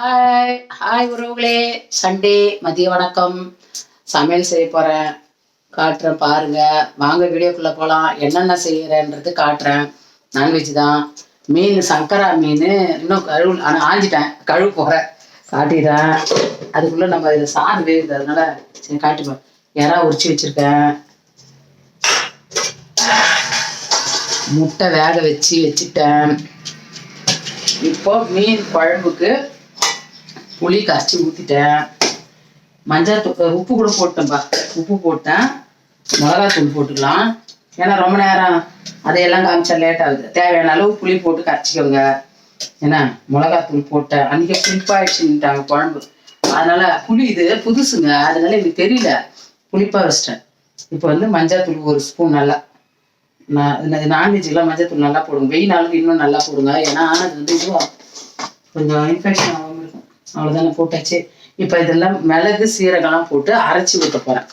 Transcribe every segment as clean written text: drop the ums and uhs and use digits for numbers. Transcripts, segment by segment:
Hi hi உறவுகளே, Sunday மதிய வணக்கம். சமையல் செய்ய போகிறேன், காட்டுறேன் பாருங்க. வாங்க வீடியோக்குள்ளே போகலாம். என்னென்ன செய்கிறேன்றது காட்டுறேன். நான்வெஜ் தான். மீன் சங்கரா மீன் இன்னும் ஆனால் ஆஞ்சிட்டேன், கழுவு போகிறேன், காட்டிடுறேன். அதுக்குள்ளே நம்ம இதை சாறு வேகுது, அதனால சரி காட்டிப்போம். இறா உரிச்சு வச்சுருக்கேன். முட்டை வேக வச்சுட்டேன். இப்போ மீன் குழம்புக்கு புளி கரைச்சி ஊற்றிட்டேன். மஞ்சள் உப்பு கூட போட்டேன்ப்பா. உப்பு போட்டேன். மிளகாத்தூள் போட்டுக்கலாம், ஏன்னா ரொம்ப நேரம் அதையெல்லாம் காமிச்சா லேட் ஆகுது. தேவையான அளவு புளி போட்டு கரைச்சிக்கோங்க. ஏன்னா மிளகாத்தூள் போட்டேன். அன்றைக்கி புளிப்பாயிடுச்சுட்டாங்க குழம்பு, அதனால புளி இது புதுசுங்க, அதனால எனக்கு தெரியல, புளிப்பாக வச்சிட்டேன். இப்போ மஞ்சள் தூள் ஒரு ஸ்பூன் நல்லா. நான்வெஜ்லாம் மஞ்சள் தூள் நல்லா போடுங்க. வெயில் நாளுக்கு இன்னும் நல்லா போடுங்க, ஏன்னா அது இதுவாக கொஞ்சம் இன்ஃபெக்ஷன் ஆகாமல் இருக்கும். அவ்வளோதானே, போட்டாச்சு. இப்போ இதெல்லாம் மிளகு சீரகம்லாம் போட்டு அரைச்சி ஊற்ற போகிறேன்.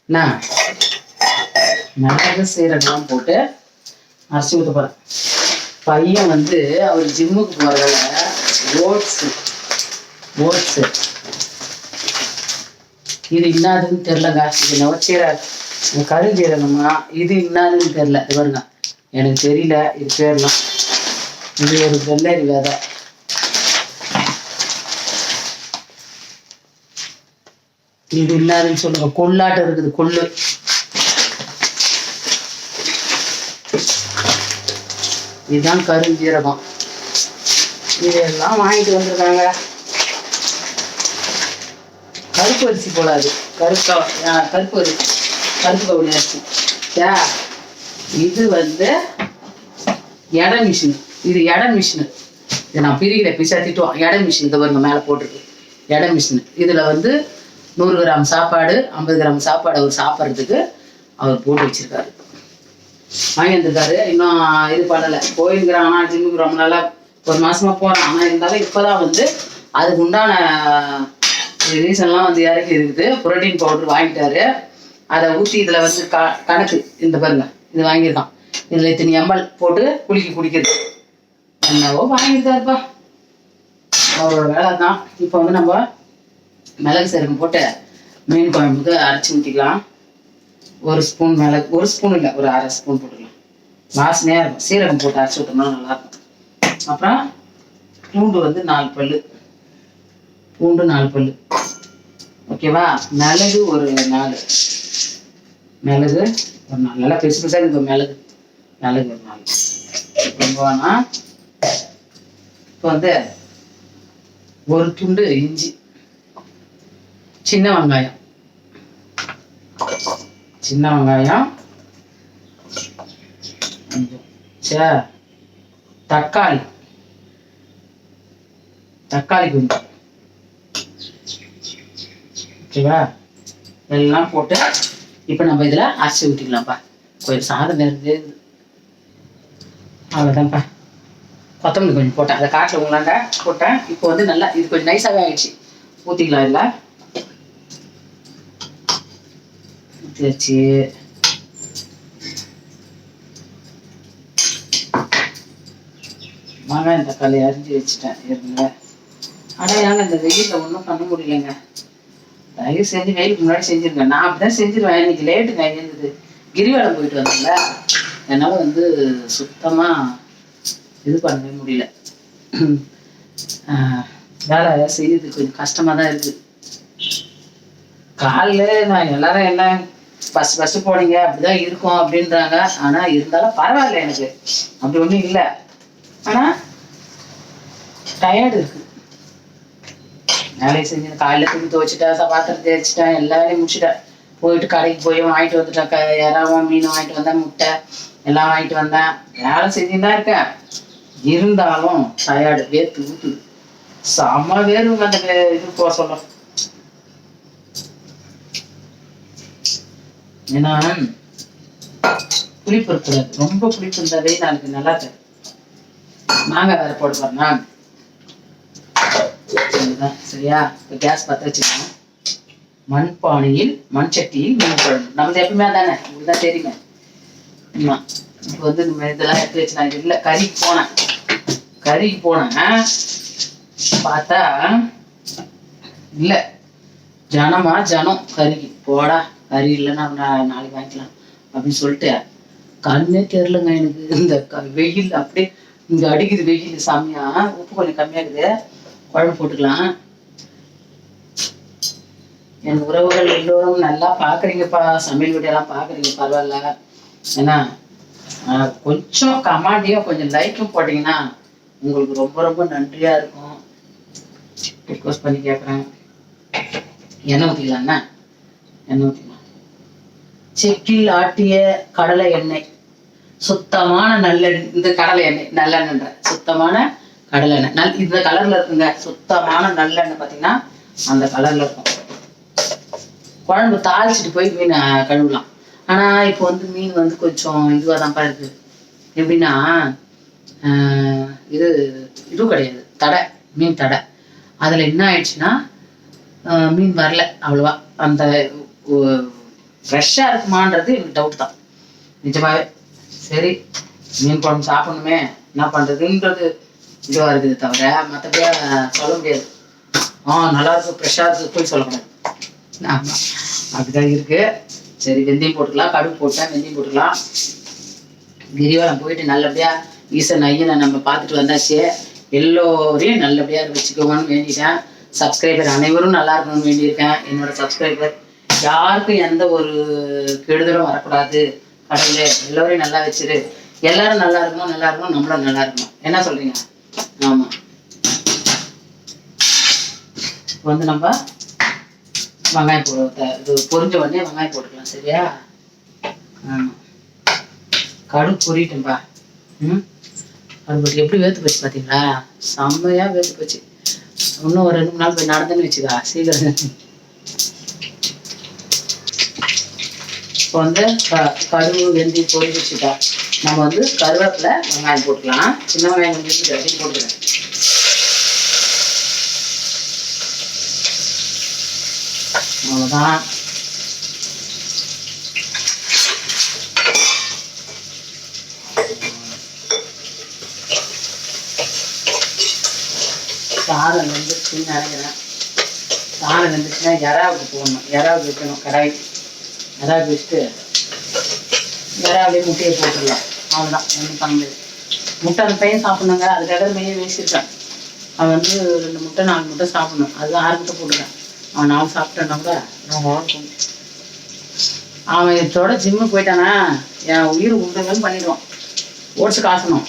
என்ன, மிளகு சீரகம்லாம் போட்டு அரைச்சி ஊற்ற போகிறேன். பையன் அவர் ஜிம்முக்கு போகிறதால ஓட்ஸு இது இன்னாதுன்னு தெரிலங்க. இது நவச்சீரக கருஞ்சீரகமா, இது இன்னாதுன்னு தெரில. இது பாருங்க, எனக்கு தெரியல இது பேர்லாம். இது ஒரு வெள்ளரி விதை. இது இல்லாதுன்னு சொல்லுங்க. கொள்ளாட்டம் இருக்குது, கொள்ளு. இதுதான் கருஞ்சீரகம். இதெல்லாம் வாங்கிட்டு வந்திருக்காங்க. கருப்பு அரிசி போடாது, கருப்பு கவுனி அரிசி. இது எடை மிஷின். இது எடை மிஷினு. இதை நான் பிரிக்கிற பிசா திட்டுவோம். எடை மிஷின் இதை பாருங்க, மேலே போட்டிருக்கு எடை மிஷின். இதில் 100 கிராம் சாப்பாடு, 50 கிராம் சாப்பாடு அவர் சாப்பிட்றதுக்கு அவர் போட்டு வச்சிருக்காரு, வாங்கி வந்திருக்காரு. இன்னும் இது பண்ணலை. போயிருக்கிறான், ஆனால் ஜிம்முக்கு ரொம்ப நாளா ஒரு மாசமா போகிறான். ஆனால் இருந்தாலும் இப்போதான் அதுக்கு உண்டான ரீசன்லாம் இறக்கி இருக்குது. புரோட்டீன் பவுடர் வாங்கிட்டாரு. அதை ஊற்றி இதில் கணக்கு இந்த பாருங்க, இது வாங்கியிருக்கான். இதில் இத்தனை எம்எல் போட்டு குடிக்கிறது. என்னவோ வாங்கியிருக்காருப்பா, அவரோட வேலை தான். இப்போ நம்ம மிளகு சீரகம் போட்டு மீன் குழம்புக்கு அரைச்சி ஊற்றிக்கலாம். ஒரு ஸ்பூன் மிளகு, ஒரு ஸ்பூன் இல்லை, ஒரு அரை ஸ்பூன் போட்டுக்கலாம். வாசனையாக இருக்கும். சீரகம் போட்டு அரைச்சி ஊற்றோம்னா நல்லாயிருக்கும். அப்புறம் பூண்டு 4 பல், பூண்டு 4 பல், ஓகேவா. மிளகு ஒரு 4, மிளகு ஒரு 4, நல்லா பெருசு பெருசாக இருக்கும் மிளகு ஒரு 4. ரொம்பனா இப்போ ஒரு துண்டு இஞ்சி, சின்ன வெங்காயம் தக்காளி கொஞ்சம், ஓகேவா. எல்லாம் போட்டு இப்போ நம்ம இதில் அரைச்சி ஊற்றிக்கலாம்ப்பா. கொஞ்சம் சாதம் நெருங்குது, அவ்வளோதான்ப்பா. கொத்தமல்லி கொஞ்சம் போட்டேன், அதை காட்டில் உங்களாண்ட போட்டேன். இப்போ நல்லா இது கொஞ்சம் நைஸாகவே ஆயிடுச்சு. ஊற்றிக்கலாம். இல்லை ஊற்றியாச்சு. வெங்காயம் தக்காளி அரிஞ்சு வச்சுட்டேன் இருங்க. ஆனால் ஏங்க இந்த வெயிலில் ஒன்றும் பண்ண முடியலைங்க. தயவு செஞ்சு வெயிலுக்கு முன்னாடி செஞ்சுருங்க. நான் அப்படிதான் செஞ்சிருவேன். இன்னைக்கு லேட்டுங்க இருந்தது, கிரிவலம் போயிட்டு வந்தேன்ல, என்னால் சுத்தமாக இது பண்ணவே முடியல. வேலை செய்யறது கொஞ்சம் கஷ்டமாக தான் இருக்குது. காலையில் நான் எல்லாரும் எல்லாம் பஸ் போனீங்க அப்படிதான் இருக்கும் அப்படின்றாங்க. ஆனால் இருந்தாலும் பரவாயில்ல, எனக்கு அப்படி ஒன்றும் இல்லை. ஆனால் டயர்டு இருக்கு. வேலையை செஞ்சு காலையில் துணி துவைச்சிட்டேன், பாத்திரம் தேய்ச்சிட்டேன், எல்லா வேலையும் முடிச்சுட்டேன். போயிட்டு கடைக்கு போய் வாங்கிட்டு வந்துட்டேன். இறாவும் மீன் வாங்கிட்டு வந்தேன், முட்டை எல்லாம் வாங்கிட்டு வந்தேன். வேலை செஞ்சுதான் இருக்கேன். இருந்தாலும் டயர்டு, வேர்த்து ஊத்துது. செம்ம வேறுங்க அந்த இது போக சொல்ல. ஏன்னா புளிப்பு இருக்கக்கூடாது, ரொம்ப புளிப்பு இருந்தாவே நாளைக்கு நல்லா இருக்கு. மாங்காய் வேற போட்டு பாருங்க. சரியா. இப்போ கேஸ் பற்ற வச்சுக்கணும். மண்பானையில் மண் சட்டியில் மீன் குழம்பு. நமது எப்பவுமே தானே, உங்களுக்கு தான் தெரியுமே. ஆமா, இப்போ நம்ம இதெல்லாம் எடுத்து வச்சு நான் இல்லை கறிக்கு போனேன். பார்த்தா இல்ல, ஜனமா ஜனம் கறிக்கு. போடா, கறி இல்லைன்னா நாளைக்கு வாங்கிக்கலாம் அப்படின்னு சொல்லிட்டு கண்ணே தெரியலங்க எனக்கு. இந்த வெயில் அப்படியே இங்க அடிக்குது வெயில் சாமியா. உப்பு கொஞ்சம் கம்மியாகுது, குழம்பு போட்டுக்கலாம். என் உறவுகள் எல்லோரும் நல்லா பாக்குறீங்கப்பா, சமையல் வீடியோலாம் பாக்குறீங்க, பரவாயில்ல. ஏன்னா கொஞ்சம் கமாண்டியும் கொஞ்சம் லைக்கும் போட்டீங்கன்னா உங்களுக்கு ரொம்ப ரொம்ப நன்றியா இருக்கும். ரிக்வஸ்ட் பண்ணி கேட்குறேன். எண்ணெய் ஊற்றிக்கலாம்ண்ணா, எண்ணெய் ஊற்றிக்கலாம். செக்கில் ஆட்டிய கடலை எண்ணெய், சுத்தமான நல்லெண்ணெய். இந்த கடலை எண்ணெய் நல்லெண்ணெய்ன்ற சுத்தமான கடலை எண்ணெய் இந்த கலர்ல இருக்குங்க. சுத்தமான நல்லெண்ணெய் பார்த்தீங்கன்னா அந்த கலர்ல இருக்கும். குழம்பு தாளிச்சுட்டு போய் மீன் கழுவலாம். ஆனா இப்போ வந்து மீன் வந்து கொஞ்சம் இதுவாக தான்ப்பா இருக்கு. எப்படின்னா இது கிடையாது, தடை, மீன் தடை. அதுல என்ன ஆயிடுச்சுன்னா மீன் வரல அவ்வளவா. அந்த ஃப்ரெஷ்ஷா இருக்குமான்றது எனக்கு டவுட் தான் நிஜமாவே. சரி, மீன் குழம்பு சாப்பிடணுமே, என்ன பண்றதுன்றது இதுவா இருக்குது தவிர மற்றபடியா சொல்ல முடியாது. நல்லா இருக்கு, ஃப்ரெஷ்ஷா இருக்கு போய் சொல்லக்கூடாது. ஆமா, அப்படிதான் இருக்கு. சரி, வெந்தயம் போட்டுக்கலாம். கடுகு போட்டேன், வெந்தயம் போட்டுக்கலாம். கிரிவலம் போயிட்டு நல்லபடியா ஈசன் ஐயனை நம்ம பார்த்துட்டு வந்தாச்சு. எல்லோரையும் நல்லபடியா வச்சுக்கோங்கன்னு வேண்டிட்டேன். சப்ஸ்கிரைபர் அனைவரும் நல்லா இருக்கணும்னு வேண்டியிருக்கேன். என்னோட சப்ஸ்கிரைபர் யாருக்கும் எந்த ஒரு கெடுதலும் வரக்கூடாது. கடவுளே எல்லோரையும் நல்லா வச்சிரு. எல்லாரும் நல்லா இருக்கணும், நல்லா இருக்கணும், நம்மளும் நல்லா இருக்கணும். என்ன சொல்றீங்க? ஆமா, இப்போ வந்து நம்ம வெங்காயம் இது பொரிஞ்ச உடனே வெங்காயம் போட்டுக்கலாம். சரியா? ஆமா, கடுகு பொரிட்டும்பா. அது எப்படி வேத்து போச்சு பார்த்தீங்களா? செம்மையா வேத்து போச்சு. இன்னும் ஒரு 2 3 நாள் போய் நடந்துன்னு வச்சுக்கா சீக்கிரம். இப்போ வந்து கடுகு வெந்தயம் பொரிஞ்சு வச்சுட்டா நம்ம வந்து கருவேப்பிலை வெங்காயம் போட்டுக்கலாம். சின்ன வெங்காயம் கொஞ்சம் அப்படின்னு போட்டுக்கிறேன். அவ்வளோதான். சாதம் வெந்துச்சுன்னு நினைக்கிறேன். சாதம் வெந்துச்சுன்னா இறாவுக்கு போடணும். இறாவுக்கு வைக்கணும். கடாய் இறாவுக்கு வச்சுட்டு இறாவிலே முட்டையை போட்டுடலாம். அவ்வளோதான், ஒன்றும் பண்ண முடியாது. முட்டை அந்த பையன் சாப்பிட்ணுங்க, அதுக்காக மெய்யை வேசியிருக்கான். அவன் வந்து 2 முட்டை 4 முட்டை சாப்பிடணும். அதுதான் 6 முட்டை போட்டுருக்கான். அவன் 4 சாப்பிட்டான்னா கூட நான் வாழ்க்கணும். அவன் இதோட ஜிம்மு போயிட்டானா என் உயிர் உண்டுங்கன்னு பண்ணிடுவான். ஓடிச்சு காசணும்,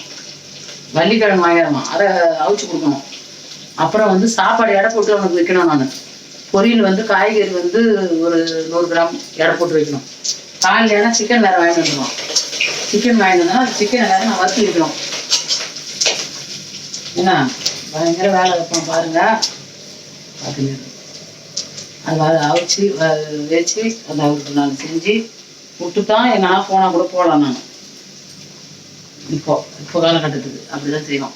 வள்ளிக்கிழங்கு வாங்கிடுவான், அதை அவிச்சு கொடுக்கணும். அப்புறம் வந்து சாப்பாடு எடை போட்டு அவனுக்கு வைக்கணும். நான் பொரியல் வந்து காய்கறி வந்து ஒரு 100 கிராம் எடை போட்டு வைக்கணும். காலையில் ஏன்னா சிக்கன் வேறு வாங்கிட்டு வந்துடுவான். சிக்கன் வாங்கிட்டு வந்தோன்னா அந்த சிக்கனை வேறு நான் வறுத்து வைக்கணும். என்ன பயங்கர வேலை வைப்போம் பாருங்க. பார்த்துங்க, அது அவிச்சு வச்சு அந்த அவருக்கு நான் செஞ்சு விட்டு தான் எங்கன்னா போனால் கூட போகலாம். நான் இப்போ காலகட்டத்துக்கு அப்படிதான் செய்வோம்.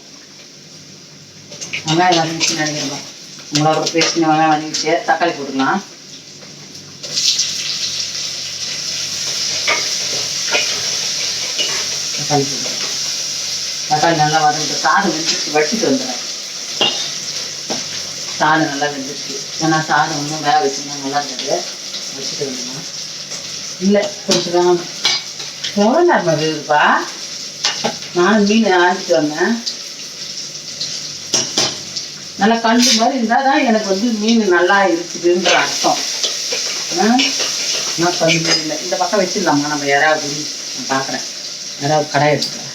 வெங்காயம் வதங்கிச்சு நினைக்கிறேன். மிளகா பேஸ்ட் வெங்காயம் வதங்கிச்சு. தக்காளி போட்டுக்கலாம். தக்காளி போட்டுக்கலாம். தக்காளி நல்லா வதங்கிட்டு சாதம் வெந்துச்சு வடிச்சிட்டு வந்துடுறேன். சாதம் நல்லா வெந்துச்சு. ஏன்னா சாதம் ஒன்றும் வேக வச்சுருந்தா நல்லா இருந்தது. வச்சுட்டு வந்துடலாம். இல்லை கொஞ்சம் தான். எவ்வளோ நேரம் இருக்குப்பா? நானும் மீன் ஆஞ்சிட்டு வந்தேன். நல்லா கண்டு மாதிரி இருந்தால் தான் எனக்கு வந்து மீன் நல்லா இருக்குதுன்ற அர்த்தம். நான் கண்டு மாதிரி இல்லை. இந்த பக்கம் வச்சிடலாமா நம்ம யாராவது? நான் பார்க்குறேன். யாராவது கடாய் எடுத்துக்கிறேன்.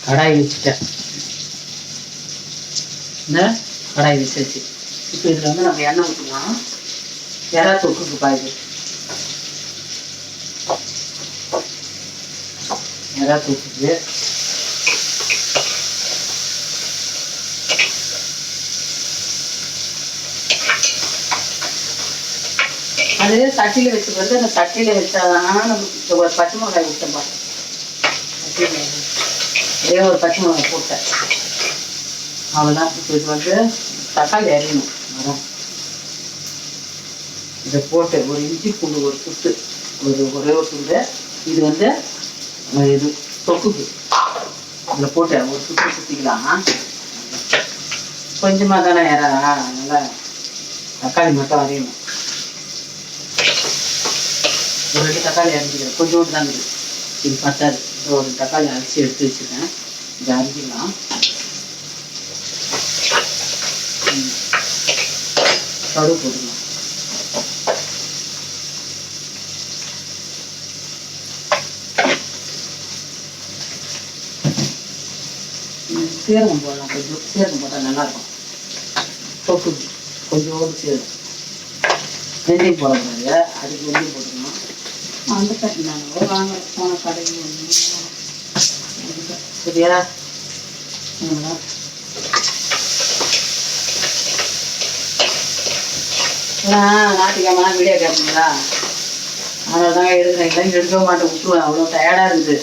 கடாய் வச்சுட்டேன். இந்த கடாய் வச்சு இப்போ இதில் வந்து நம்ம எண்ணெய் ஊற்றலாம். யாரா தொக்குக்கு பாயுது. யாரா தொக்குக்கு அது சட்டியில் வச்சு போகிறது. அந்த சட்டியில் வச்சாதான் நமக்கு ஒரு பச்சை மிளகாய் விட்டேன் பாருங்க. ஒரே ஒரு பச்சை மிளகாய் போட்டேன். அவ்வளோதான். இப்போ இது வந்து தக்காளி அரியணும். வரும் இதை போட்டு ஒரு இஞ்சி பூண்டு ஒரு துண்டு ஒரே ஒரு துண்டு. இது வந்து இது தொக்குக்கு இதில் போட்டு ஒரு சுற்றிக்கலாம். கொஞ்சமாக தானே யாரா நல்லா தக்காளி மட்டும் அரையணும். ஒரு 2 தக்காளி அரைஞ்சிக்கிறேன், கொஞ்சோண்டு தான் இருக்குது, இது பத்தாது. ஒரு தக்காளி அரைச்சி எடுத்து வச்சுருக்கேன், இதை அரைஞ்சிக்கலாம். கடுகு போட்டுக்கலாம். சீரகம் போடலாம், கொஞ்சம் சீரகம் போட்டால் நல்லாயிருக்கும். தொக்கு கொஞ்சோடு சீரகம். வெந்தயம் போடக்கூடாது, அதுக்கு வெந்தயம் போட்டுக்கணும். அந்த கட்டி நாங்கள் வாங்க போன கடையில் சரியா? ஞாயிற்றுக்கிழமை வீடியோ கேட்பீங்களா? அதனால தாங்க எடுக்கிறேன், இல்லைன்னு எடுக்கவே மாட்டேன், விட்டுருவேன். அவ்வளோ டயர்டாக இருக்குது.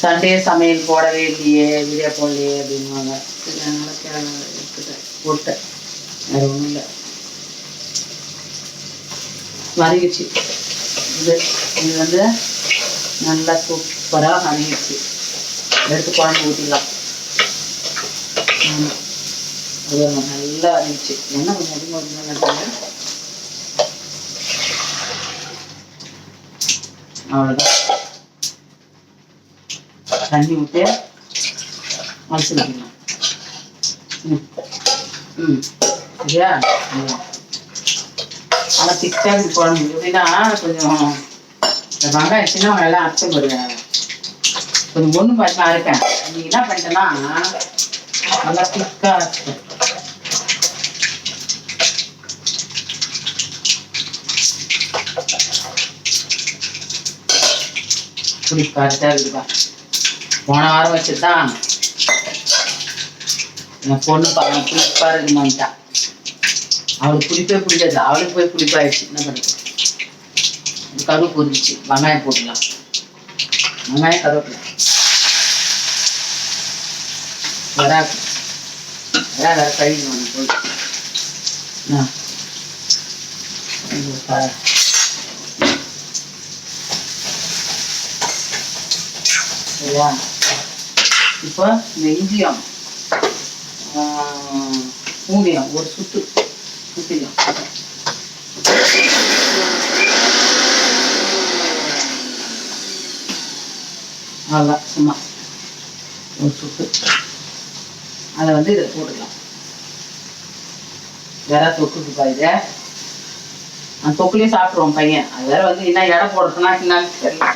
சண்டே சமையல் போடவே இல்லையே, வீடியோ போடலையே அப்படின்வாங்க. அதனால எடுத்துட்டேன், போட்டேன், வேறு ஒன்றும் இல்லை. வதங்கிச்சு. இது வந்து நல்லா சூப்பராக வதங்கிடுச்சு. எடுத்து குழம்பு ஊற்றிடலாம். அது நல்லா வதங்கிச்சு. என்ன கொஞ்சம் அதிகமாக நினைக்கிறேன். அவ்வளோதான். தண்ணி விட்டு அலசி வைக்கலாம். சரியா? ஆனால் திக்காக குழம்பு எப்படின்னா கொஞ்சம் வெங்காயம் சின்ன வெங்காயம் அரைச்ச பாருங்க, கொஞ்சம் ஒன்று பார்த்து அரைப்பேன். இன்னைக்கு என்ன பண்ணிட்டேன்னா நல்லா திக்காக அரைச்சிட்டேன். புளி கரெக்டாக இருக்குப்பா. போன வாரம் வச்சுதான் என் பொண்ணு பார்க்க புளிப்பா இருக்குமான்ட்டா. அவளுக்கு புளிப்பே பிடிக்காது, அவளுக்கு போய் புளிப்பாயிடுச்சு. என்ன பண்ணுறது? கருவேப்பு பொரிச்சு வெங்காயம் போட்டுக்கலாம். வெங்காயம் கருவேப்பிலை வராது வேற கழிவு போய் சரியா? இப்போ இந்த இஞ்சியம் பூண்டியம் ஒரு சுத்து சுத்திக்கலாம். அவ்வளோதான், சும்மா ஒரு சுத்து. அதை வந்து இதை போட்டுக்கலாம். வேற தொக்குக்கு பாயுது, அந்த தொக்குலேயே சாப்பிட்ருவோம் பையன். அது வேற வந்து என்ன எடை போடுறதுன்னா என்னன்னு தெரியல.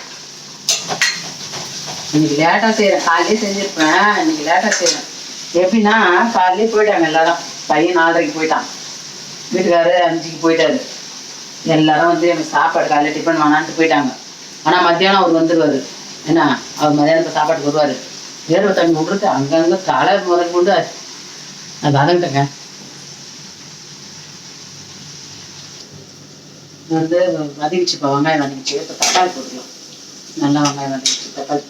இன்னைக்கு லேட்டாக செய்கிறேன், காலையிலே செஞ்சுருப்பேன், இன்னைக்கு லேட்டாக செய்கிறேன். எப்படின்னா காலையிலே போயிட்டாங்க எல்லாரும். பையன் 4:30 போயிட்டான், வீட்டுக்காரரு 5க்கு போயிட்டாரு. எல்லாரும் வந்து எனக்கு சாப்பாடு காலையில் டிஃபன் வேணான்ட்டு போயிட்டாங்க. ஆனால் மத்தியானம் அவர் வந்துடுவார். என்ன, அவர் மதியானத்தை சாப்பாட்டுக்கு வருவார். வேர்வை தண்ணி விட்றது அங்கங்கே தலை முறை கொண்டு நான் வதங்கிட்டேங்க. வந்து வதங்கிச்சுப்பா, வெங்காயம் வதங்கிச்சு. இப்போ தக்காளி போட்டுக்கலாம். நல்லா வெங்காயம் வதங்கிச்சு, தக்காளி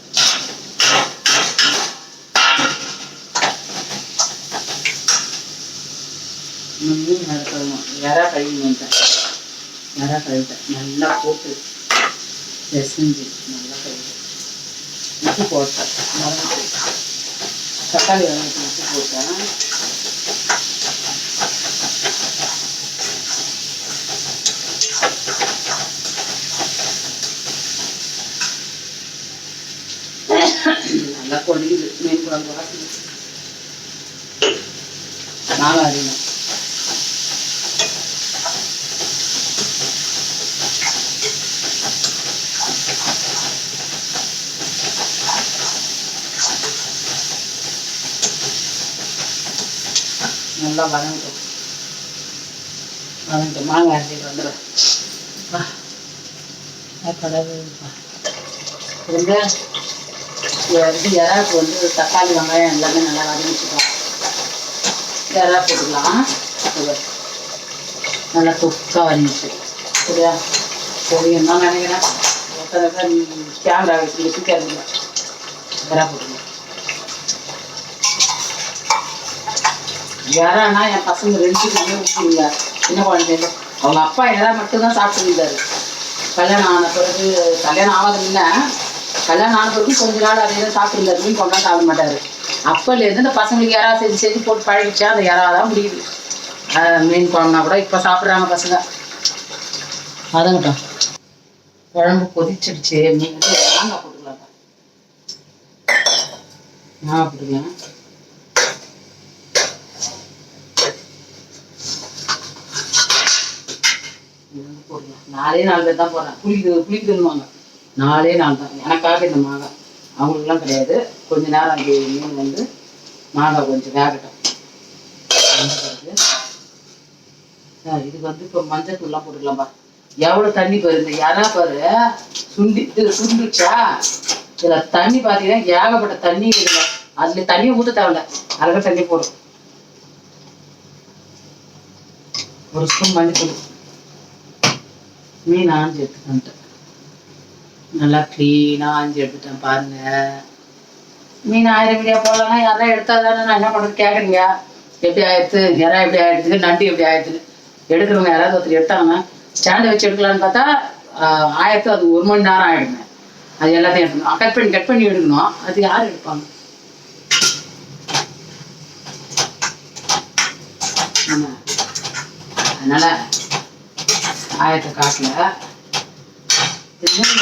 கழுவணும். வேற கழுவிட்டேன், வேற கழுவிட்டேன். நல்லா போட்டு செஞ்சு நல்லா கழுவி உப்பு போட்டேன். தக்காளி வெங்காயத்துக்கு உப்பு போட்டேன். நல்லா கொதிக்குது. மீன் குழம்பு வாசனை நானும் அறியணும். நல்லா வதங்கட்டும். மாங்காய் அரைச்சிட்டு வந்துடும். கடவுள் வந்து இறாக்கு வந்து தக்காளி வெங்காயம் எல்லாமே நல்லா வதங்கிச்சுக்கலாம். இறா போட்டுக்கலாம். நல்லா தொக்கா வதங்கிச்சு. சரியா? பொடியும் தான் நினைக்கிறேன். கேமரா வச்சு தூக்காது. இறா போட்டுக்கலாம். இறானா என் பசங்க 2 பேருமே ஊற்றுவீங்க. சின்ன குழந்தைங்க அவங்க அப்பா இறா மட்டும்தான் சாப்பிட்டுருந்தாரு. கல்யாணம் ஆன பிறகு, கல்யாணம் ஆகாத முன்ன கல்யாணம் ஆன பிறகு கொஞ்ச நாள் அதே தான் சாப்பிட்டுருந்தாரு. மீன் குழம்புலாம் சாப்பிட மாட்டாரு. அப்போலேருந்து இந்த பசங்களுக்கு யாராவது செஞ்சு செஞ்சு போட்டு பழகிச்சா அந்த யாராவது முடியுது. மீன் குழம்புனா கூட இப்போ சாப்பிட்றாங்க பசங்க. அதங்கட்டும் குழம்பு கொதிச்சிடுச்சு. மீன் மாங்காய் போட்டுக்கலாம். மாங்காய் போட்டுக்கலாம். போடலாம். 4 பேர் தான் போடுறேன். புளிக்குதுன்னுவாங்க. 4 தான். எனக்காக இந்த மாங்காய், அவங்களுக்குலாம் கிடையாது. கொஞ்ச நேரம் அது மீன் வந்து மாங்காய் கொஞ்சம் வேகட்டும். இது வந்து இப்போ மஞ்சள் தூள்லாம் போட்டுக்கலாம்பா. எவ்வளோ தண்ணி பாரு, இந்த இறா பாரு சுண்டுச்சா. இதுல தண்ணி பார்த்தீங்கன்னா ஏகப்பட்ட தண்ணி இல்லை. அதுல தண்ணியை ஊற்ற தேவையில்ல, அழகாக தண்ணி போடும். ஒரு ஸ்பூன் மஞ்சள் தூள். மீன் ஆஞ்சி எடுத்துக்கிட்டேன். நல்லா க்ளீனாக ஆஞ்சி எடுத்துட்டேன் பாருங்க. மீன் 1000 வீடியோ போடலாம்னா யாரா எடுத்தா தானே நான் என்ன பண்ணுறது கேட்குறீங்க. எப்படி ஆயிடுச்சு, யாரா எப்படி ஆயிடுச்சு, நண்டு எப்படி ஆயிடுச்சு. எடுக்கிறவங்க யாராவது ஒருத்தர் எடுத்தாங்கன்னா ஸ்டாண்டை வச்சு எடுக்கலான்னு பார்த்தா ஆயிரத்து அது 1 மணி நேரம் ஆகிடுங்க. அது எல்லாத்தையும் எடுக்கணும், கட் பண்ணி எடுக்கணும். அது யார் எடுப்பாங்க? அதனால ஆயத்தை காட்டில்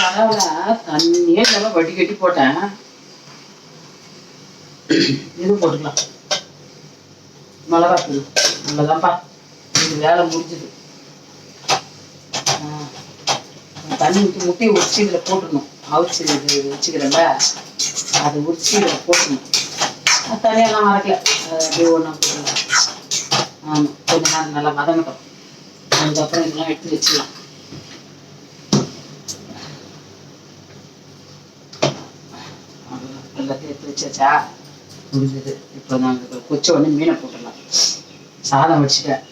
வரவில் தண்ணியே இல்லாமல் வட்டி கட்டி போட்டேன். இது போட்டுக்கலாம், மிளகாத்தூள். நல்லதான்ப்பா, இது வேலை முடிஞ்சுது. தண்ணி ஊற்றி முட்டையை உரிச்சு இதில் போட்டுக்கணும். அவிச்சு இது வச்சுக்கிறேன்ல, அதை உரிச்சு இதில் போட்டுக்கணும். தனியெல்லாம் மறக்கல, அப்படியே ஒன்றா போட்டுக்கலாம். ஆமாம், கொஞ்ச நேரம் நல்லா வதங்கட்டும். அதுக்கப்புறம் இதெல்லாம் எடுத்து வச்சுக்கலாம். எல்லாத்தையும் எடுத்து வச்சாச்சா, முடிஞ்சது. இப்போ நாங்கள் கொச்ச உடனே மீனை போட்டுடலாம். சாதம் வச்சுட்டேன்,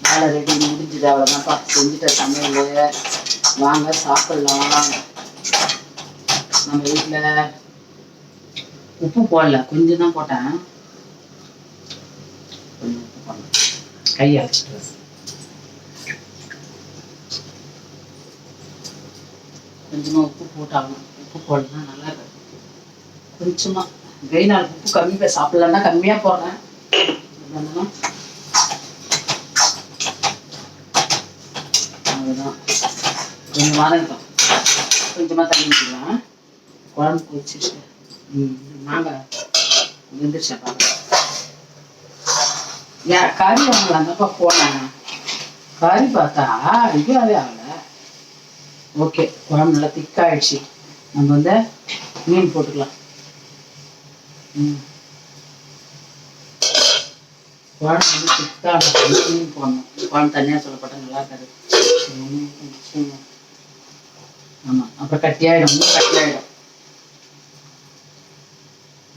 வேலை ரெடி முடிஞ்சுது. அவ்வளோதான்ப்பா, செஞ்சுட்டேன் சமையல். வாங்க சாப்பிடலாம். நம்ம வீட்டில் உப்பு போடல, கொஞ்சம் தான் போட்டேன். கொஞ்சம் உப்பு போடலாம், கை அரைச்சிட்டு. கொஞ்சமாக உப்பு போட்டாகணும். உப்பு போடலாம் நல்லா இருக்கு. கொஞ்சமாக வெயினால் உப்பு கம்மி சாப்பிடலான்னா கம்மியாக போடுறேன். அவ்வளோதான், கொஞ்சம் வதங்கட்டும். கொஞ்சமாக தண்ணி ஊற்றிக்கலாம். குழம்பு கொதிச்சிச்சு. மாங்காய் வெந்துருச்சா பார்க்கலாம். ஏன் கறி வாங்கலாம்ப்பா போனேன். கறி பார்த்தா இதுவாகவே ஆகலை. ஓகே, குழம்பு நல்லா திக்காயிடுச்சு. நம்ம வந்து மீன் போட்டுக்கலாம். குழம்பு வந்து திக்கான மீன் போடணும். குழம்பு தனியாக சொல்லப்பட்டால் நல்லா இருக்காது. ஆமாம், அப்புறம் கட்டியாயிடும். கட்டியாயிடும்.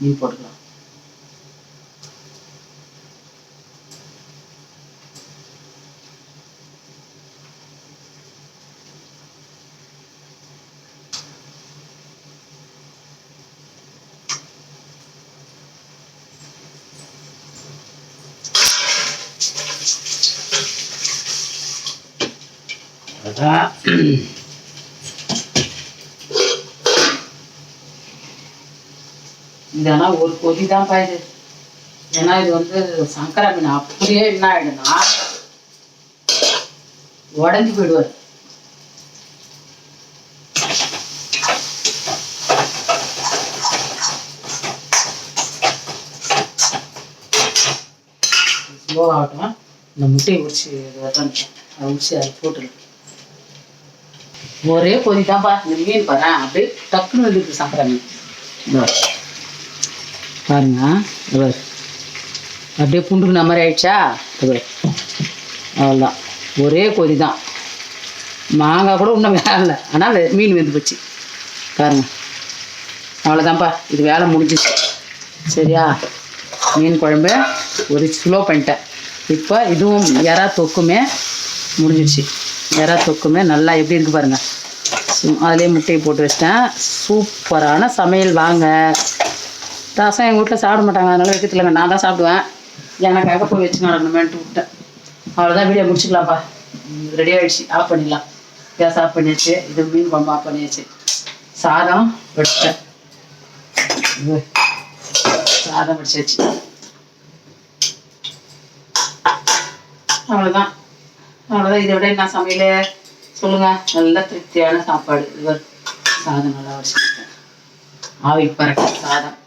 மீன் போட்டுக்கலாம். இதெல்லாம் ஒரு கொதி தான் பாயுது. ஏன்னா இது வந்து சங்கரா மீன். அப்படியே என்ன ஆயிடுனா உடஞ்சி போயிடுவார். ஸ்லோ ஆகட்டும். இந்த முட்டையை உரிச்சு உரிச்சு அதை போட்டுருக்கேன். ஒரே கொதி தான்ப்பா. இந்த மீன் பாரு, அப்படியே டக்குன்னு வந்துருக்கு சங்கரா மீன். பாருங்க, அப்படியே புண்டுக்குன மாதிரி ஆயிடுச்சா. அவ்வளோதான், ஒரே கொதி தான். மாங்காய் கூட இன்னும் வேலை, ஆனால் மீன் வெந்து போச்சு பாருங்க. அவ்வளோதான்ப்பா, இது வேலை முடிஞ்சிச்சு. சரியா, மீன் குழம்பு ஒரு கிலோ பண்ணிட்டேன். இப்போ இதுவும் எறா தொக்குமே முடிஞ்சிடுச்சு. எறா தொக்குமே நல்லா எப்படி இருக்குது பாருங்கள். அதிலே முட்டையை போட்டு வச்சிட்டேன். சூப்பரான சமையல். வாங்க. ரசம் எங்கள் வீட்டில் சாப்பிட மாட்டாங்க, அதனால் வைக்கிறதுலங்க. நான் தான் சாப்பிடுவேன். எனக்காக போய் வச்சு நடக்கணுமேன்ட்டு விட்டேன். அவ்வளோதான், வீடியோ முடிச்சுக்கலாம்ப்பா. ரெடி ஆகிடுச்சு, ஆஃப் பண்ணிடலாம். கேஸ் ஆஃப் பண்ணியாச்சு. இது மீன் குழம்பு ஆஃப் பண்ணியாச்சு. சாதம் வடிச்சேன். சாதம் வடிச்சாச்சு. அவ்வளோதான். இதை விட என்ன சமையல் சொல்லுங்க. நல்ல திருப்தியான சாப்பாடு. இவர் சாதம் நல்லா வடிச்சிருக்கேன். ஆவி பறக்க சாதம்.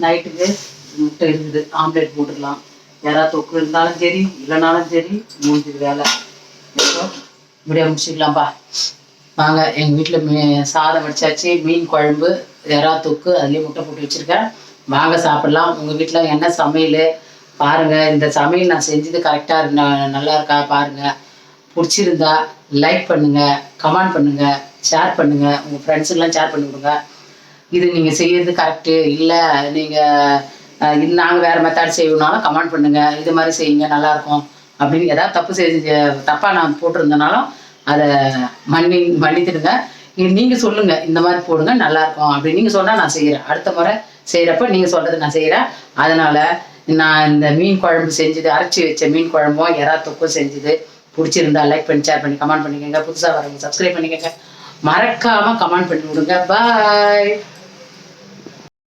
நைட்டுக்கு முட்டை இருக்குது, ஆம்லேட் போட்டுக்கலாம். யாராவது தொக்கு இருந்தாலும் சரி, இல்லைனாலும் சரி, முடிஞ்சது வேலை. இப்படியா முடிச்சுக்கலாம்ப்பா. வாங்க, எங்கள் வீட்டில் சாதம் வடிச்சாச்சு, மீன் குழம்பு, யாராவது தொக்கு, அதுலேயே முட்டை போட்டு வச்சுருக்கேன். வாங்க சாப்பிட்லாம். உங்கள் வீட்டில் என்ன சமையல் பாருங்கள். இந்த சமையல் நான் செஞ்சது கரெக்டாக நல்லா இருக்கா பாருங்கள். பிடிச்சிருந்தா லைக் பண்ணுங்கள், கமெண்ட் பண்ணுங்கள், ஷேர் பண்ணுங்கள். உங்கள் ஃப்ரெண்ட்ஸுக்கெல்லாம் ஷேர் பண்ணி கொடுங்க. இது நீங்கள் செய்யறது கரெக்டு இல்லை, நீங்கள் நாங்கள் வேறு மெத்தட் செய்யணும்னாலும் கமெண்ட் பண்ணுங்கள். இது மாதிரி செய்யுங்க நல்லாயிருக்கும் அப்படின்னு. ஏதாவது தப்பாக நான் போட்டிருந்தனாலும் அதை மன்னித்துடுங்க. நீங்கள் சொல்லுங்கள், இந்த மாதிரி போடுங்க நல்லாயிருக்கும் அப்படின்னு நீங்கள் சொன்னால் நான் செய்கிறேன். அடுத்த முறை செய்கிறப்ப நீங்கள் சொல்கிறது நான் செய்கிறேன். அதனால் நான் இந்த மீன் குழம்பு செஞ்சது, அரைச்சி வச்ச மீன் குழம்பும் எறா தொக்கும் செஞ்சது பிடிச்சிருந்தா லைக் பண்ணி ஷேர் பண்ணி கமெண்ட் பண்ணிக்கோங்க. புதுசாக வரவங்க சப்ஸ்கிரைப் பண்ணிக்கோங்க. மறக்காமல் கமெண்ட் பண்ணி விடுங்க. பாய்.